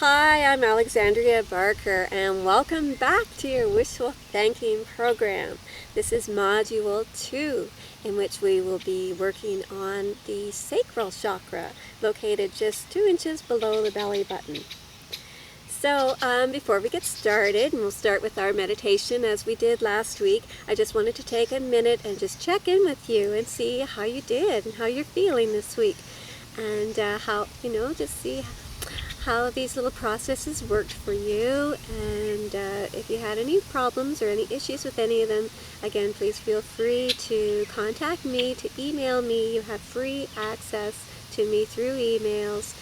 Hi, I'm Alexandria Barker, and welcome back to your Wishful Thanking program. This is Module 2, in which we will be working on the Sacral chakra, located just 2 inches below the belly button. So before we get started, and we'll start with our meditation as we did last week, I just wanted to take a minute and just check in with you and see how you did and how you're feeling this week. And just see how these little processes worked for you, and if you had any problems or any issues with any of them, again, please feel free to contact me, to email me. You have free access to me through emails,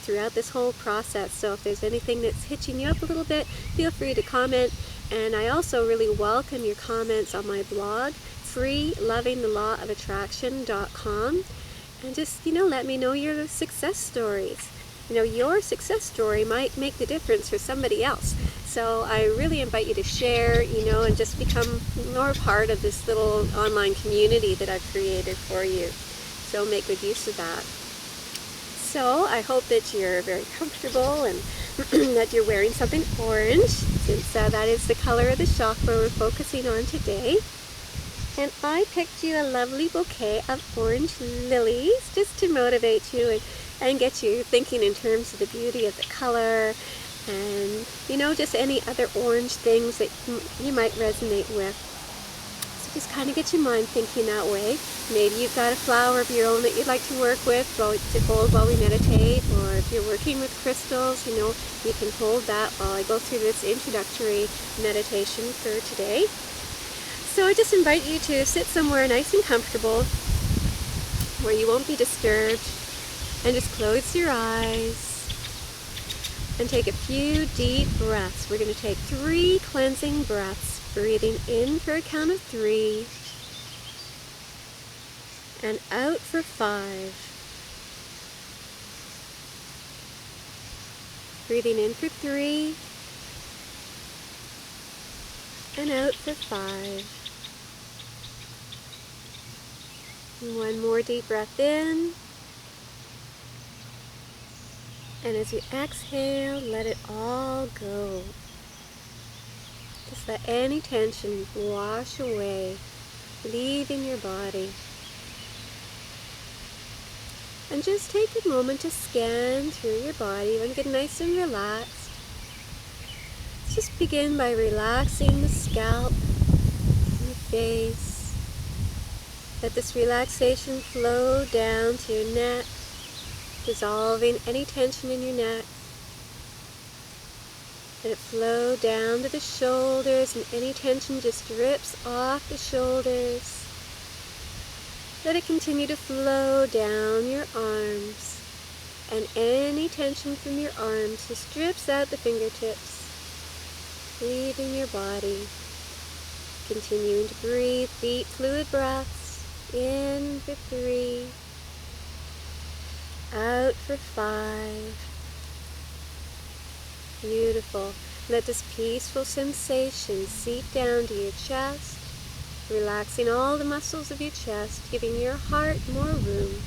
throughout this whole process. So if there's anything that's hitching you up a little bit, feel free to comment. And I also really welcome your comments on my blog, freelovingthelawofattraction.com, and just, let me know your success stories. Your success story might make the difference for somebody else. So I really invite you to share, and just become more part of this little online community that I've created for you. So make good use of that. So I hope that you're very comfortable and that you're wearing something orange, since that is the color of the chakra we're focusing on today. And I picked you a lovely bouquet of orange lilies just to motivate you and get you thinking in terms of the beauty of the color and, just any other orange things that you might resonate with. So just kind of get your mind thinking that way. Maybe you've got a flower of your own that you'd like to work with to hold while we meditate, or if you're working with crystals, you can hold that while I go through this introductory meditation for today. So I just invite you to sit somewhere nice and comfortable where you won't be disturbed, and just close your eyes and take a few deep breaths. We're going to take 3 cleansing breaths, breathing in for a count of 3 and out for 5. Breathing in for 3 and out for 5. And one more deep breath in. And as you exhale, let it all go. Just let any tension wash away, leaving your body. And just take a moment to scan through your body. You want to get nice and relaxed. Let's just begin by relaxing the scalp and the face. Let this relaxation flow down to your neck, dissolving any tension in your neck. Let it flow down to the shoulders, and any tension just drips off the shoulders. Let it continue to flow down your arms, and any tension from your arms just drips out the fingertips, leaving your body. Continuing to breathe deep fluid breaths, in for 3, out for 5. Beautiful. Let this peaceful sensation seep down to your chest, relaxing all the muscles of your chest, giving your heart more room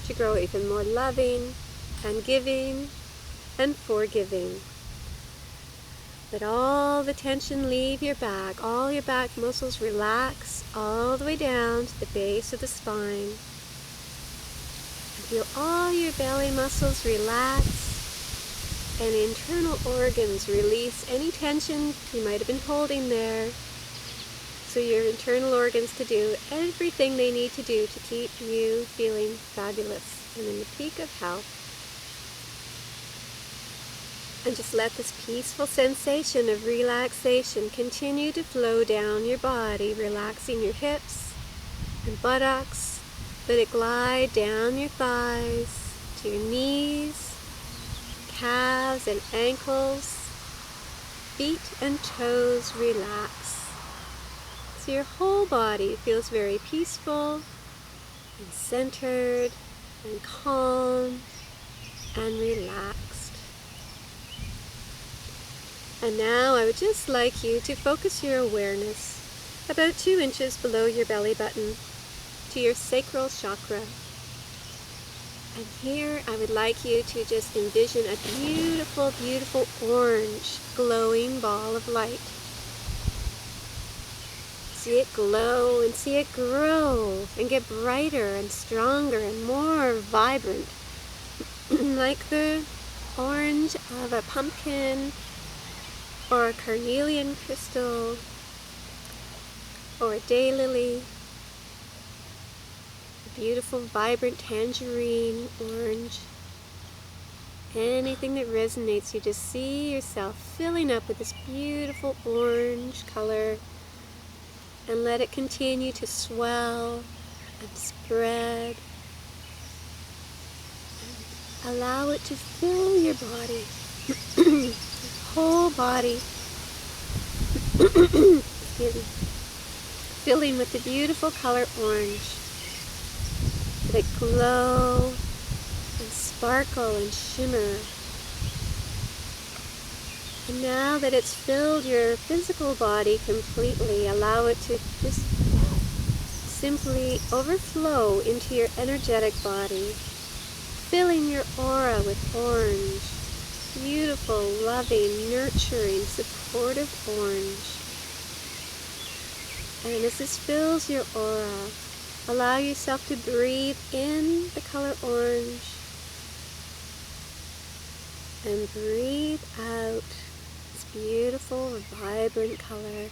to grow even more loving and giving and forgiving. Let all the tension leave your back. All your back muscles relax all the way down to the base of the spine. Feel all your belly muscles relax, and internal organs release any tension you might have been holding there. So your internal organs to do everything they need to do to keep you feeling fabulous and in the peak of health. And just let this peaceful sensation of relaxation continue to flow down your body, relaxing your hips and buttocks. Let it glide down your thighs to your knees, calves and ankles. Feet and toes relax. So your whole body feels very peaceful and centered and calm and relaxed. And now I would just like you to focus your awareness about 2 inches below your belly button to your sacral chakra. And here I would like you to just envision a beautiful, beautiful orange glowing ball of light. See it glow and see it grow and get brighter and stronger and more vibrant, like the orange of a pumpkin or a carnelian crystal or a daylily, a beautiful vibrant tangerine orange. Anything that resonates, you just see yourself filling up with this beautiful orange color, and let it continue to swell and spread. And allow it to fill your body, your whole body. Excuse me. Filling with the beautiful color orange. Let it glow and sparkle and shimmer. And now that it's filled your physical body completely, allow it to just simply overflow into your energetic body, filling your aura with orange, beautiful, loving, nurturing, supportive orange. And as this fills your aura, allow yourself to breathe in the color orange and breathe out this beautiful, vibrant color.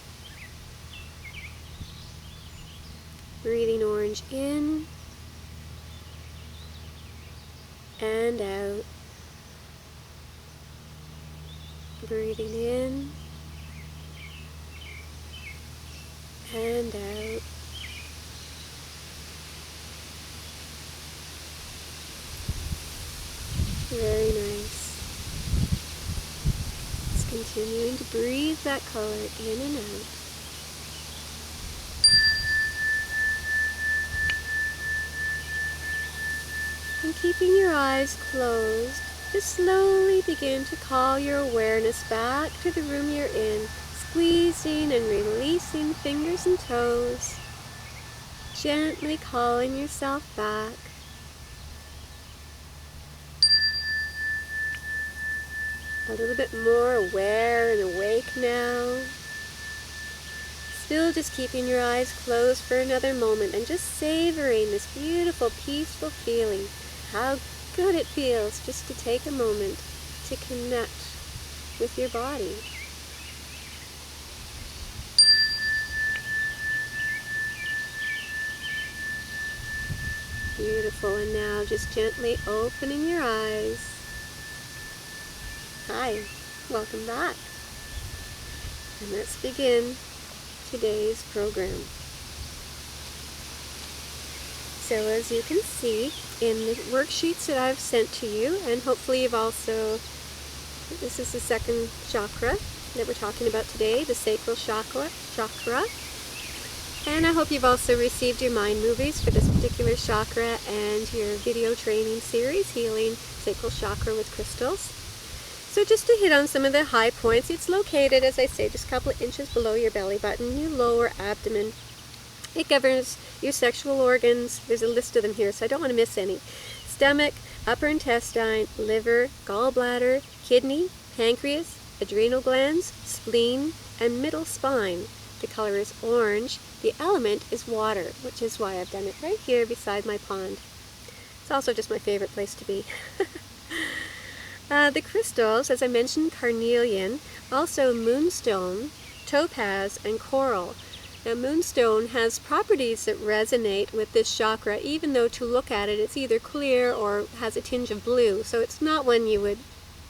Breathing orange in and out. Breathing in and out. Very nice. Just continuing to breathe that color in and out. And keeping your eyes closed, just slowly begin to call your awareness back to the room you're in, squeezing and releasing fingers and toes, gently calling yourself back. A little bit more aware and awake now. Still just keeping your eyes closed for another moment and just savoring this beautiful, peaceful feeling. How good it feels just to take a moment to connect with your body. Beautiful, and now just gently opening your eyes. Hi, welcome back. And let's begin today's program. So as you can see in the worksheets that I've sent to you, and hopefully you've also, this is the second chakra that we're talking about today, the sacral chakra. And I hope you've also received your mind movies for this particular chakra and your video training series, Healing Sacral Chakra with Crystals. So just to hit on some of the high points, it's located, as I say, just a couple of inches below your belly button, your lower abdomen. It governs your sexual organs. There's a list of them here, so I don't want to miss any. Stomach, upper intestine, liver, gallbladder, kidney, pancreas, adrenal glands, spleen, and middle spine. The color is orange. The element is water, which is why I've done it right here beside my pond. It's also just my favorite place to be. The crystals, as I mentioned, carnelian, also moonstone, topaz, and coral. Now, moonstone has properties that resonate with this chakra, even though to look at it, it's either clear or has a tinge of blue. So it's not one you would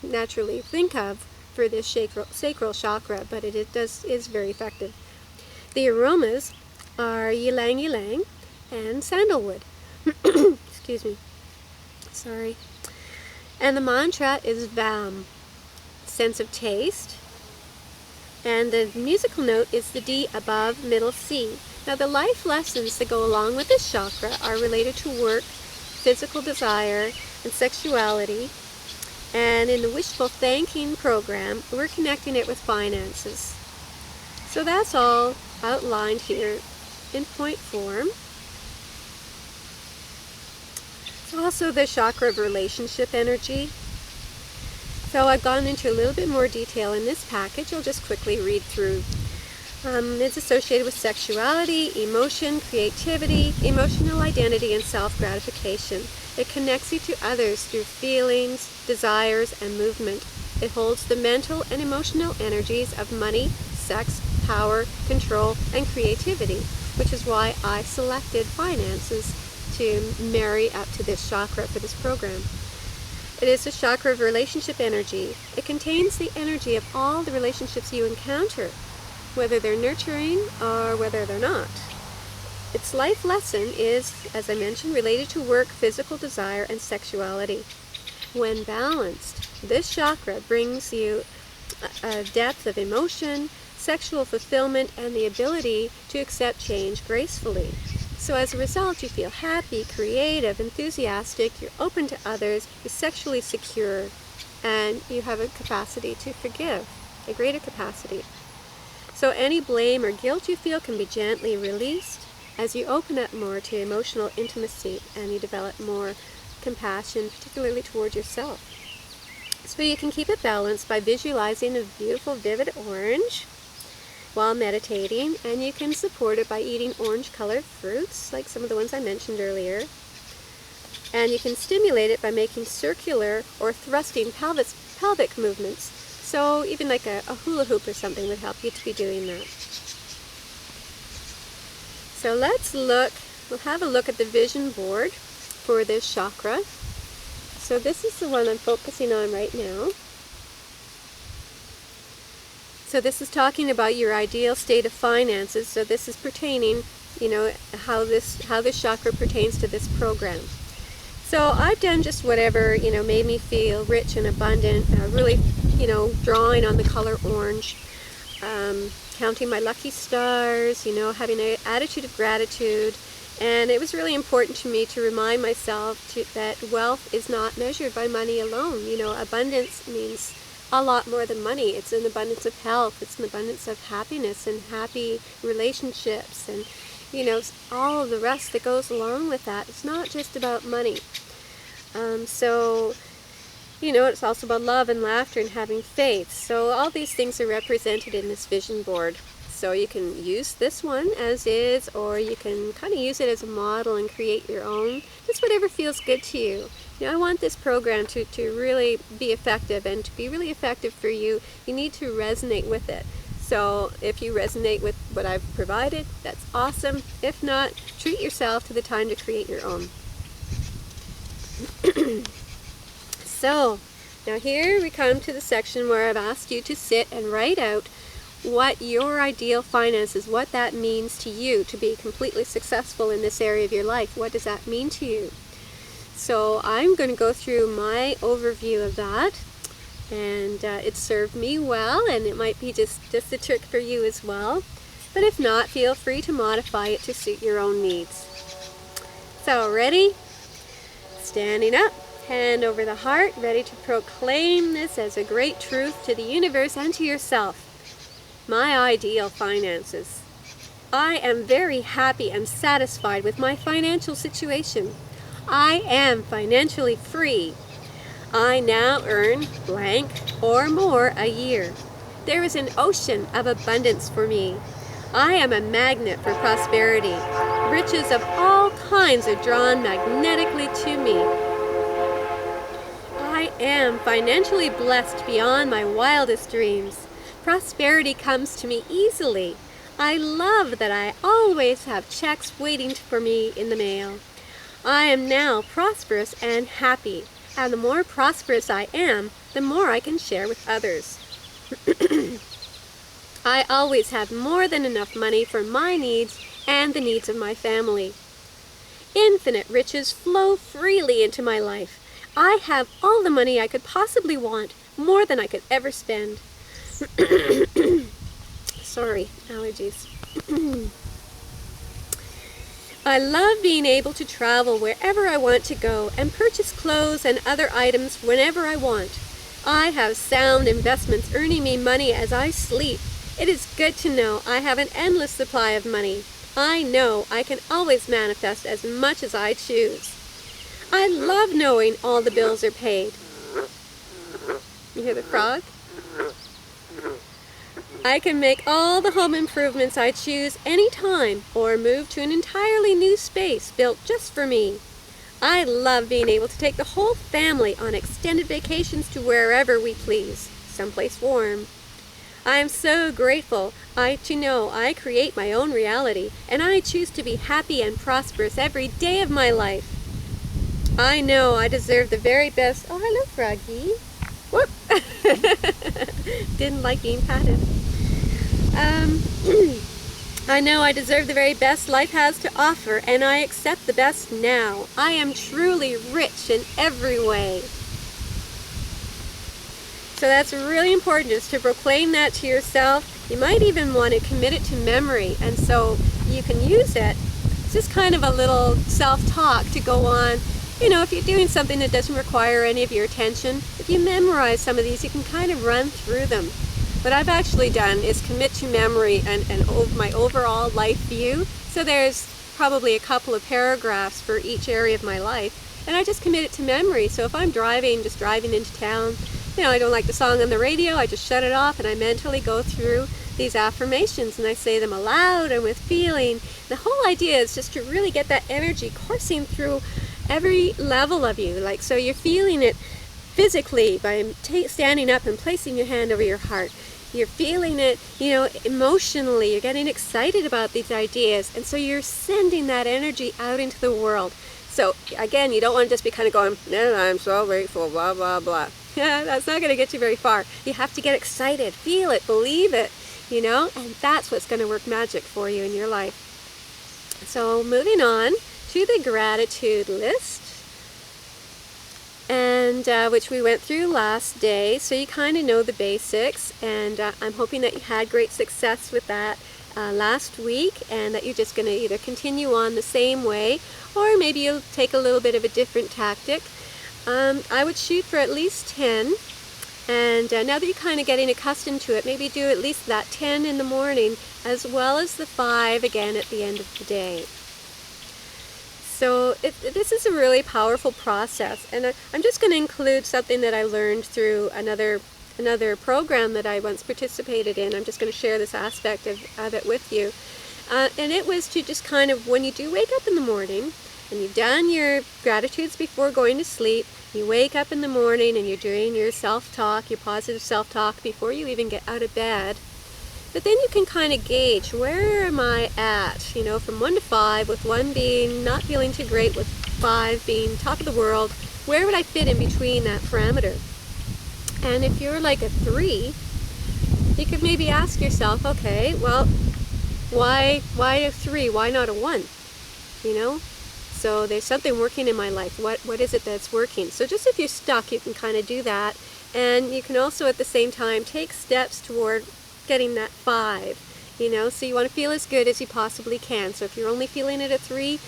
naturally think of for this sacral chakra, but it is very effective. The aromas are ylang ylang and sandalwood. Excuse me. Sorry. And the mantra is Vam, sense of taste. And the musical note is the D above middle C. Now the life lessons that go along with this chakra are related to work, physical desire, and sexuality. And in the wishful thanking program, we're connecting it with finances. So that's all outlined here in point form. It's also the chakra of relationship energy. So I've gone into a little bit more detail in this package. I'll just quickly read through. It's associated with sexuality, emotion, creativity, emotional identity, and self-gratification. It connects you to others through feelings, desires, and movement. It holds the mental and emotional energies of money, sex, power, control, and creativity, which is why I selected finances to marry up to this chakra for this program. It is the chakra of relationship energy. It contains the energy of all the relationships you encounter, whether they're nurturing or whether they're not. Its life lesson is, as I mentioned, related to work, physical desire, and sexuality. When balanced, this chakra brings you a depth of emotion, sexual fulfillment, and the ability to accept change gracefully. So as a result, you feel happy, creative, enthusiastic, you're open to others, you're sexually secure, and you have a capacity to forgive, a greater capacity. So any blame or guilt you feel can be gently released as you open up more to emotional intimacy and you develop more compassion, particularly toward yourself. So you can keep it balanced by visualizing a beautiful, vivid orange while meditating, and you can support it by eating orange-colored fruits, like some of the ones I mentioned earlier. And you can stimulate it by making circular or thrusting pelvic movements. So even like a hula hoop or something would help you to be doing that. So we'll have a look at the vision board for this chakra. So this is the one I'm focusing on right now. So this is talking about your ideal state of finances. So this is pertaining, how this chakra pertains to this program. So I've done just whatever, made me feel rich and abundant, really, drawing on the color orange, counting my lucky stars, having an attitude of gratitude. And it was really important to me to remind myself that wealth is not measured by money alone. Abundance means a lot more than money. It's an abundance of health. It's an abundance of happiness and happy relationships and, all of the rest that goes along with that. It's not just about money. It's also about love and laughter and having faith. So all these things are represented in this vision board. So you can use this one as is, or you can kind of use it as a model and create your own. Just whatever feels good to you. I want this program to really be effective, and to be really effective for you, you need to resonate with it. So if you resonate with what I've provided, that's awesome. If not, treat yourself to the time to create your own. So now here we come to the section where I've asked you to sit and write out what your ideal finances, what that means to you to be completely successful in this area of your life. What does that mean to you? So I'm going to go through my overview of that, and it served me well, and it might be just a trick for you as well. But if not, feel free to modify it to suit your own needs. So ready? Standing up, hand over the heart, ready to proclaim this as a great truth to the universe and to yourself. My ideal finances. I am very happy and satisfied with my financial situation. I am financially free. I now earn blank or more a year. There is an ocean of abundance for me. I am a magnet for prosperity. Riches of all kinds are drawn magnetically to me. I am financially blessed beyond my wildest dreams. Prosperity comes to me easily. I love that I always have checks waiting for me in the mail. I am now prosperous and happy, and the more prosperous I am, the more I can share with others. I always have more than enough money for my needs and the needs of my family. Infinite riches flow freely into my life. I have all the money I could possibly want, more than I could ever spend. Sorry, allergies. I love being able to travel wherever I want to go and purchase clothes and other items whenever I want. I have sound investments earning me money as I sleep. It is good to know I have an endless supply of money. I know I can always manifest as much as I choose. I love knowing all the bills are paid. You hear the frog? I can make all the home improvements I choose anytime or move to an entirely new space built just for me. I love being able to take the whole family on extended vacations to wherever we please, someplace warm. I am so grateful to know I create my own reality, and I choose to be happy and prosperous every day of my life. I know I deserve the very best. Oh, hello, Froggy. Whoop! Didn't like being patted. I know I deserve the very best life has to offer, and I accept the best now. I am truly rich in every way. So that's really important, just to proclaim that to yourself. You might even want to commit it to memory, and so you can use it. It's just kind of a little self-talk to go on. You know, if you're doing something that doesn't require any of your attention, if you memorize some of these, you can kind of run through them. What I've actually done is commit to memory and my overall life view. So there's probably a couple of paragraphs for each area of my life, and I just commit it to memory. So if I'm driving, just driving into town, you know, I don't like the song on the radio, I just shut it off and I mentally go through these affirmations and I say them aloud and with feeling. The whole idea is just to really get that energy coursing through every level of you. Like, so you're feeling it physically by standing up and placing your hand over your heart. You're feeling it, you know, emotionally. You're getting excited about these ideas, and so you're sending that energy out into the world. So again, you don't want to just be kind of going, no, I'm so grateful, blah, blah, blah. Yeah, that's not going to get you very far. You have to get excited, feel it, believe it, you know, and that's what's going to work magic for you in your life. So moving on to the gratitude list, and which we went through last day, so you kind of know the basics, and I'm hoping that you had great success with that last week, and that you're just going to either continue on the same way, or maybe you'll take a little bit of a different tactic. I would shoot for at least 10, and now that you're kind of getting accustomed to it, maybe do at least that 10 in the morning, as well as the 5 again at the end of the day. So this is a really powerful process, and I'm just going to include something that I learned through another program that I once participated in. I'm just going to share this aspect of it with you. And it was to just kind of, when you do wake up in the morning, and you've done your gratitudes before going to sleep, you wake up in the morning and you're doing your self-talk, your positive self-talk before you even get out of bed. But then you can kind of gauge, where am I at, you know, from 1 to 5, with 1 being not feeling too great, with 5 being top of the world. Where would I fit in between that parameter? And if you're like a 3, you could maybe ask yourself, okay, well, why a 3? Why not a 1? You know? So there's something working in my life. What is it that's working? So just if you're stuck, you can kind of do that. And you can also at the same time take steps toward getting that 5, you know, so you want to feel as good as you possibly can. So if you're only feeling at a 3,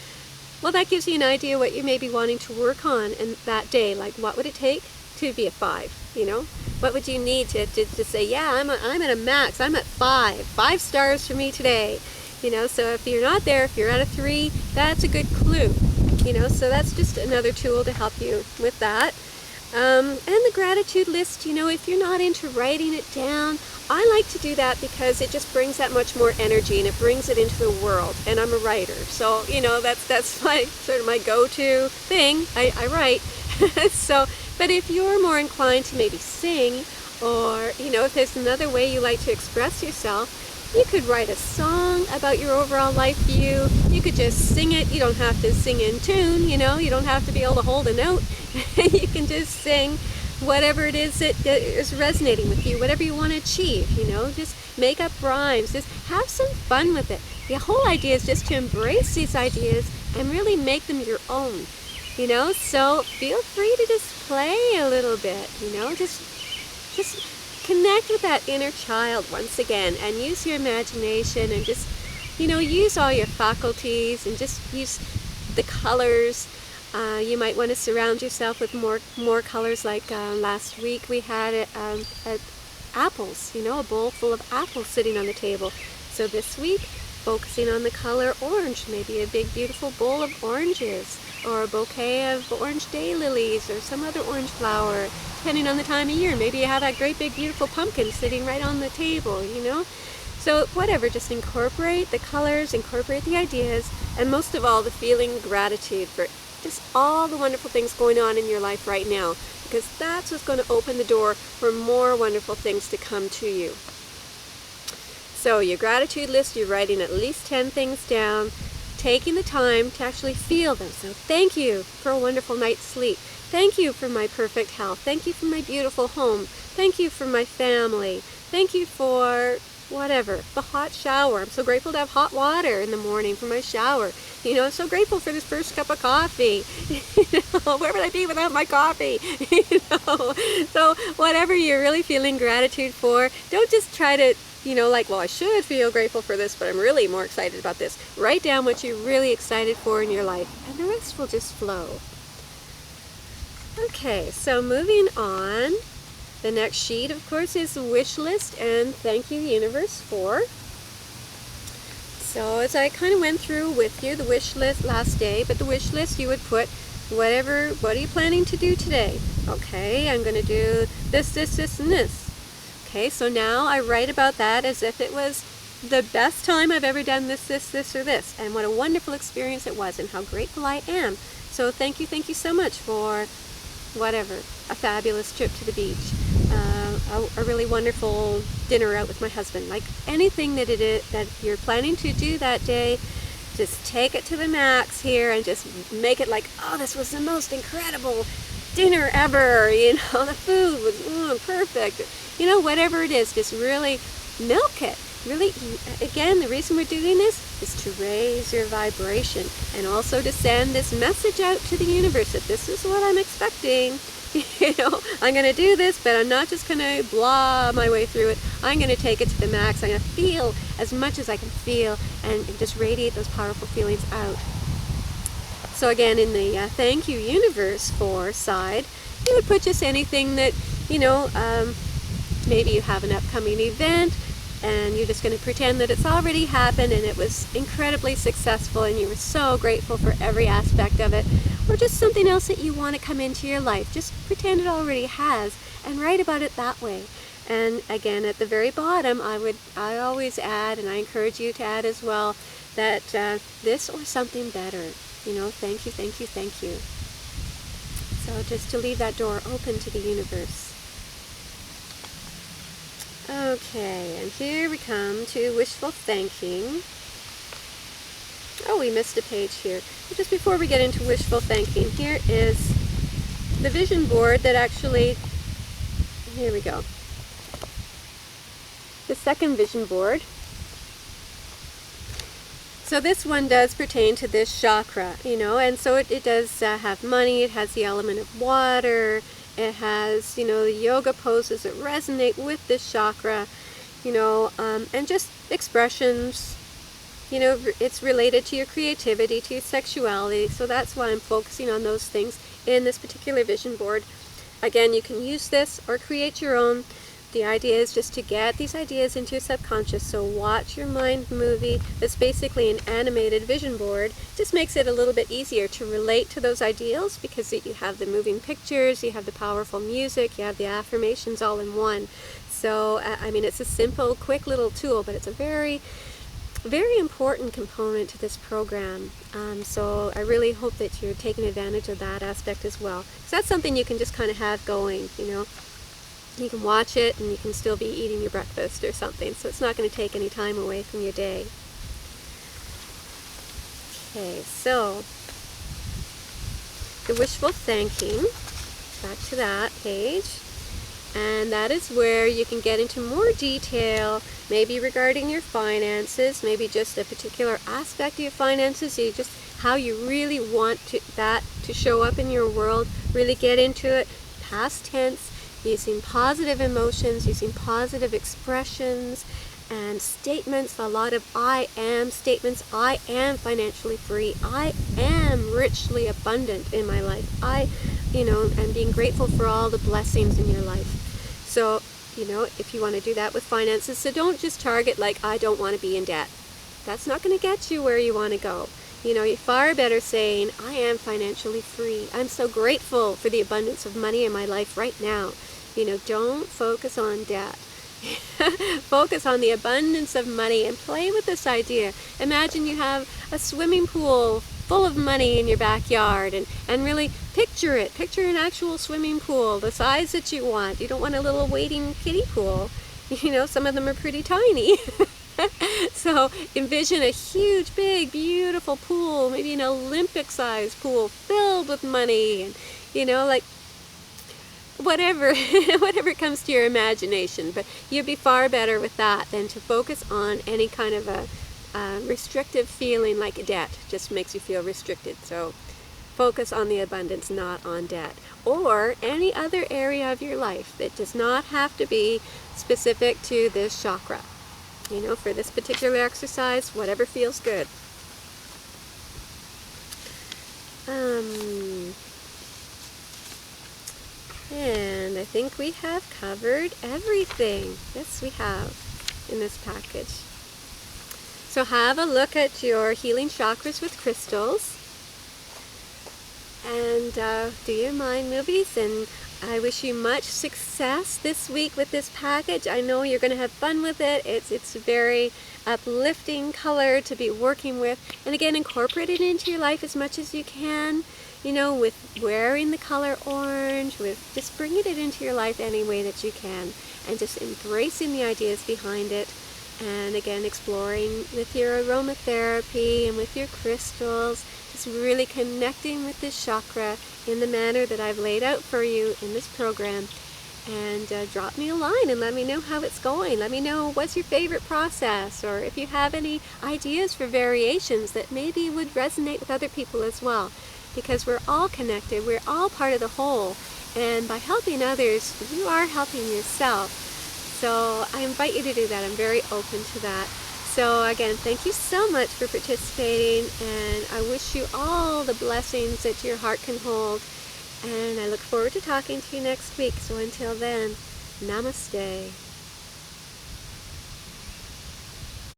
well, that gives you an idea what you may be wanting to work on in that day. Like, what would it take to be a 5, you know? What would you need to say, yeah, I'm at a max, I'm at 5 stars for me today, you know? So if you're not there, if you're at a 3, that's a good clue, you know? So that's just another tool to help you with that. And the gratitude list, you know, if you're not into writing it down, I like to do that because it just brings that much more energy and it brings it into the world. And I'm a writer, so, you know, that's my sort of my go-to thing. I write. So, but if you're more inclined to maybe sing, or, you know, if there's another way you like to express yourself, you could write a song about your overall life view. You could just sing it. You don't have to sing in tune, you know. You don't have to be able to hold a note. You can just sing whatever it is that is resonating with you, whatever you want to achieve, you know. Just make up rhymes. Just have some fun with it. The whole idea is just to embrace these ideas and really make them your own, you know. So feel free to just play a little bit, you know. Just connect with that inner child once again, and use your imagination, and just, you know, use all your faculties, and just use the colors. You might want to surround yourself with more colors. Like last week we had apples, you know, a bowl full of apples sitting on the table. So this week focusing on the color orange, maybe a big beautiful bowl of oranges, or a bouquet of orange daylilies, or some other orange flower, depending on the time of year. Maybe you have that great big beautiful pumpkin sitting right on the table, you know? So whatever, just incorporate the colors, incorporate the ideas, and most of all, the feeling gratitude for just all the wonderful things going on in your life right now, because that's what's going to open the door for more wonderful things to come to you. So your gratitude list, you're writing at least 10 things down, taking the time to actually feel them. So thank you for a wonderful night's sleep. Thank you for my perfect health. Thank you for my beautiful home. Thank you for my family. Thank you for whatever, the hot shower. I'm so grateful to have hot water in the morning for my shower. You know, I'm so grateful for this first cup of coffee. You know, where would I be without my coffee? You know, so whatever you're really feeling gratitude for, don't just try to, you know, like, well, I should feel grateful for this, but I'm really more excited about this. Write down what you're really excited for in your life, and the rest will just flow. Okay, so moving on. The next sheet, of course, is the wish list, and thank you, universe, for. So as I kind of went through with you the wish list last day, but the wish list you would put whatever, what are you planning to do today? Okay, I'm going to do this, this, this, and this. Okay, so now I write about that as if it was the best time I've ever done this, this, this, or this, and what a wonderful experience it was, and how grateful I am. So thank you so much for whatever, a fabulous trip to the beach, a really wonderful dinner out with my husband. Like anything that it is that you're planning to do that day, just take it to the max here and just make it like, oh, this was the most incredible dinner ever. You know, the food was perfect. You know, whatever it is, just really milk it. Really, again, the reason we're doing this is to raise your vibration and also to send this message out to the universe that this is what I'm expecting. You know, I'm going to do this, but I'm not just going to blah my way through it. I'm going to take it to the max. I'm going to feel as much as I can feel and just radiate those powerful feelings out. So again, in the thank you universe for side, you would put just anything that, you know, maybe you have an upcoming event, and you're just going to pretend that it's already happened and it was incredibly successful and you were so grateful for every aspect of it, or just something else that you want to come into your life. Just pretend it already has and write about it that way. And again, at the very bottom, I always add, and I encourage you to add as well, that this or something better. You know, thank you, thank you, thank you. So just to leave that door open to the universe. Okay, and here we come to wishful thanking. Oh, we missed a page here. Just before we get into wishful thanking, here is the vision board that actually, here we go. The second vision board. So this one does pertain to this chakra, you know, and so it does have money, it has the element of water, it has, you know, the yoga poses that resonate with this chakra, you know, and just expressions, you know, it's related to your creativity, to your sexuality, so that's why I'm focusing on those things in this particular vision board. Again, you can use this or create your own. The idea is just to get these ideas into your subconscious, so watch your mind movie that's basically an animated vision board. Just makes it a little bit easier to relate to those ideals because you have the moving pictures, you have the powerful music, you have the affirmations all in one. So, I mean, it's a simple, quick little tool, but it's a very, very important component to this program. So I really hope that you're taking advantage of that aspect as well. So that's something you can just kind of have going, you know. You can watch it and you can still be eating your breakfast or something, so it's not going to take any time away from your day. Okay, so the wishful thanking, back to that page, and that is where you can get into more detail, maybe regarding your finances, maybe just a particular aspect of your finances, just how you really want that to show up in your world, really get into it, past tense, using positive emotions, using positive expressions and statements, a lot of I am statements. I am financially free. I am richly abundant in my life. You know, and being grateful for all the blessings in your life. So, you know, if you want to do that with finances, so don't just target like, I don't want to be in debt. That's not going to get you where you want to go. You're far better saying, I am financially free. I'm so grateful for the abundance of money in my life right now. Don't focus on debt. Focus on the abundance of money and play with this idea. Imagine you have a swimming pool full of money in your backyard, and really picture it. Picture an actual swimming pool, the size that you want. You don't want a little wading kiddie pool. Some of them are pretty tiny. So envision a huge, big, beautiful pool, maybe an Olympic-sized pool filled with money, and like whatever comes to your imagination. But you'd be far better with that than to focus on any kind of a restrictive feeling like debt. Just makes you feel restricted. So focus on the abundance, not on debt, or any other area of your life that does not have to be specific to this chakra. For this particular exercise, whatever feels good. And I think we have covered everything. Yes, we have in this package. So have a look at your healing chakras with crystals. And do your mind movies, and I wish you much success this week with this package. I know you're going to have fun with it. It's a very uplifting color to be working with. And again, incorporate it into your life as much as you can. With wearing the color orange, with just bringing it into your life any way that you can. And just embracing the ideas behind it. And again, exploring with your aromatherapy and with your crystals. Just really connecting with this chakra in the manner that I've laid out for you in this program. And drop me a line and let me know how it's going. Let me know what's your favorite process, or if you have any ideas for variations that maybe would resonate with other people as well. Because we're all connected, we're all part of the whole. And by helping others, you are helping yourself. So I invite you to do that. I'm very open to that. So again, thank you so much for participating, and I wish you all the blessings that your heart can hold. And I look forward to talking to you next week. So until then, namaste.